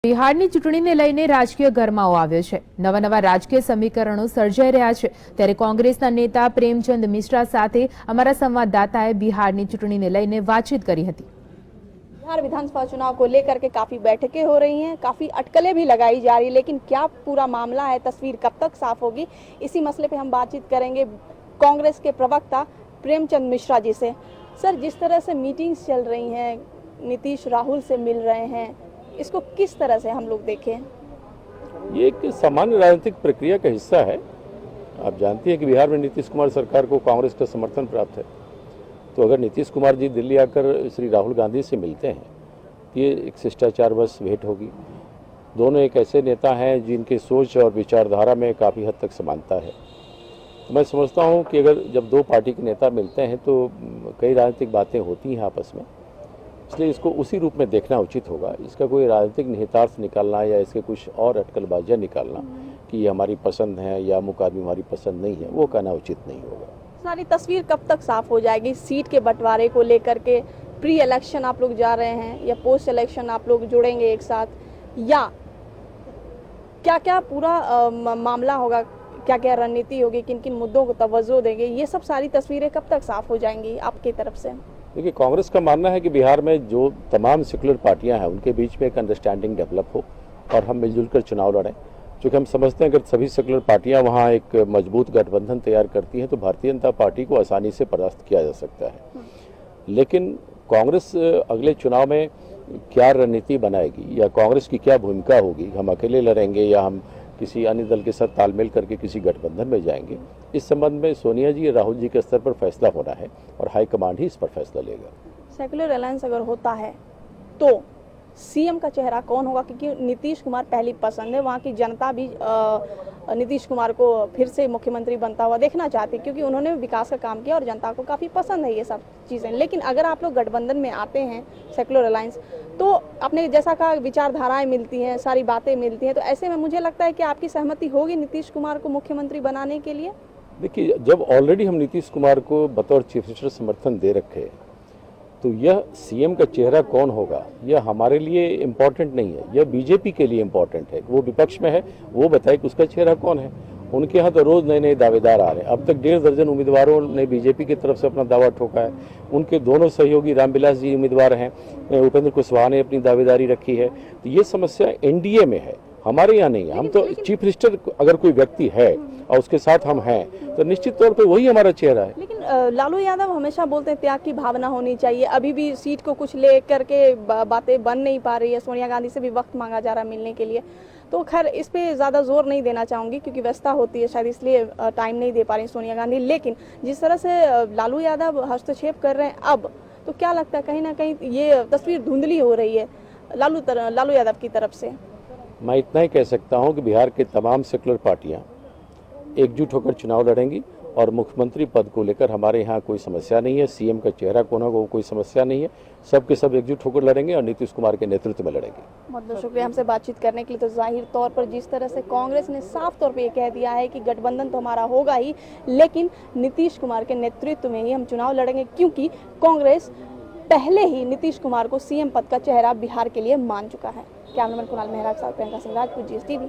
બિહારની ચૂંટણીને લઈને રાજકીય ગરમાવો આવ્યો છે। નવા રાજકીય સમીકરણો સર્જાઈ રહ્યા છે। ત્યારે કોંગ્રેસના નેતા પ્રેમચંદ મિશ્રા સાથે અમારા સંવાદદાતાએ બિહારની ચૂંટણીને લઈને વાતચીત કરી હતી। बिहार विधानसभा चुनाव को लेकर के काफी बैठकें हो रही हैं, काफी अटकलें भी लगाई जा रही, लेकिन क्या पूरा मामला है, तस्वीर कब तक साफ होगी, इसी मसले पे हम बातचीत करेंगे कांग्रेस के प्रवक्ता प्रेमचंद मिश्रा जी से। सर, जिस तरह से मीटिंग्स चल रही हैं, नीतीश राहुल से मिल रहे हैं, इसको किस तरह से हम लोग देखें? ये एक सामान्य राजनीतिक प्रक्रिया का हिस्सा है। आप जानती हैं कि बिहार में नीतीश कुमार सरकार को कांग्रेस का समर्थन प्राप्त है, तो अगर नीतीश कुमार जी दिल्ली आकर श्री राहुल गांधी से मिलते हैं, ये एक शिष्टाचारवश भेंट होगी। दोनों एक ऐसे नेता हैं जिनकी सोच और विचारधारा में काफ़ी हद तक समानता है। तो मैं समझता हूँ कि अगर जब दो पार्टी के नेता मिलते हैं तो कई राजनीतिक बातें होती हैं आपस में, इसलिए इसको उसी रूप में देखना उचित होगा। इसका कोई राजनीतिक निहितार्थ निकालना या इसके कुछ और अटकलबाजियाँ निकालना कि ये हमारी पसंद है या अमुक आदमी हमारी पसंद नहीं है, वो कहना उचित नहीं होगा। सारी तस्वीर कब तक साफ हो जाएगी? सीट के बंटवारे को लेकर के प्री इलेक्शन आप लोग जा रहे हैं या पोस्ट इलेक्शन आप लोग जुड़ेंगे एक साथ, या क्या क्या पूरा मामला होगा, क्या क्या रणनीति होगी, किन किन मुद्दों को तवज्जो देंगे, ये सब सारी तस्वीरें कब तक साफ हो जाएंगी आपकी तरफ से? देखिए, कांग्रेस का मानना है कि बिहार में जो तमाम सेक्युलर पार्टियां हैं उनके बीच में एक अंडरस्टैंडिंग डेवलप हो और हम मिलजुल कर चुनाव लड़ें। क्योंकि हम समझते हैं अगर सभी सेक्युलर पार्टियां वहां एक मजबूत गठबंधन तैयार करती हैं तो भारतीय जनता पार्टी को आसानी से परास्त किया जा सकता है। लेकिन कांग्रेस अगले चुनाव में क्या रणनीति बनाएगी या कांग्रेस की क्या भूमिका होगी, हम अकेले लड़ेंगे या हम किसी अन्य दल के साथ तालमेल करके किसी गठबंधन में जाएंगे, इस संबंध में सोनिया जी या राहुल जी के स्तर पर फैसला होना है और हाईकमांड ही इस पर फैसला लेगा। सेक्युलर अलायंस अगर होता है तो सीएम का चेहरा कौन होगा? क्योंकि नीतीश कुमार पहली पसंद है, वहाँ की जनता भी नीतीश कुमार को फिर से मुख्यमंत्री बनता हुआ देखना चाहती है, क्योंकि उन्होंने विकास का काम किया और जनता को काफ़ी पसंद है ये सब चीज़ें। लेकिन अगर आप लोग गठबंधन में आते हैं सेक्युलर अलायंस, तो आपने जैसा कहा विचारधाराएं मिलती हैं, सारी बातें मिलती हैं, तो ऐसे में मुझे लगता है कि आपकी सहमति होगी नीतीश कुमार को मुख्यमंत्री बनाने के लिए। देखिए, जब ऑलरेडी हम नीतीश कुमार को बतौर चीफ मिनिस्टर समर्थन दे रखे, तो यह सीएम का चेहरा कौन होगा यह हमारे लिए इम्पोर्टेंट नहीं है, यह बीजेपी के लिए इम्पोर्टेंट है। वो विपक्ष में है, वो बताए कि उसका चेहरा कौन है। उनके यहाँ तो रोज नए नए दावेदार आ रहे हैं। अब तक 1.5 दर्जन उम्मीदवारों ने बीजेपी की तरफ से अपना दावा ठोका है। उनके दोनों सहयोगी रामविलास जी उम्मीदवार हैं, उपेंद्र कुशवाहा ने अपनी दावेदारी रखी है। तो ये समस्या एनडीए में है, हमारे यहाँ नहीं है। हम तो चीफ मिनिस्टर अगर कोई व्यक्ति है और उसके साथ हम हैं तो निश्चित तौर पे वही हमारा चेहरा है। लेकिन लालू यादव हमेशा बोलते हैं त्याग की भावना होनी चाहिए। अभी भी सीट को कुछ ले करके बातें बन नहीं पा रही है। सोनिया गांधी से भी वक्त मांगा जा रहा है मिलने के लिए। तो खैर इस पे ज़्यादा जोर नहीं देना चाहूँगी क्योंकि व्यस्तता होती है, शायद इसलिए टाइम नहीं दे पा रही सोनिया गांधी। लेकिन जिस तरह से लालू यादव हस्तक्षेप कर रहे हैं अब, तो क्या लगता है कहीं ना कहीं ये तस्वीर धुंधली हो रही है लालू यादव की तरफ से? मैं इतना ही कह सकता हूं कि बिहार के तमाम सेक्युलर पार्टियां एकजुट होकर चुनाव लड़ेंगी और मुख्यमंत्री पद को लेकर हमारे यहाँ कोई समस्या नहीं है। सीएम का चेहरा कौन होगा वो कोई समस्या नहीं है। सबके सब एकजुट होकर लड़ेंगे और नीतीश कुमार के नेतृत्व में लड़ेंगे। बहुत बहुत शुक्रिया हमसे बातचीत करने के लिए। तो जाहिर तौर पर जिस तरह से कांग्रेस ने साफ तौर पर यह कह दिया है कि गठबंधन तो हमारा होगा ही, लेकिन नीतीश कुमार के नेतृत्व में ही हम चुनाव लड़ेंगे, क्योंकि कांग्रेस पहले ही नीतीश कुमार को सीएम पद का चेहरा बिहार के लिए मान चुका है। कैमरामैन कुणाल मेहरा के साथ प्रियंका सिंह राजपूत, GSTV।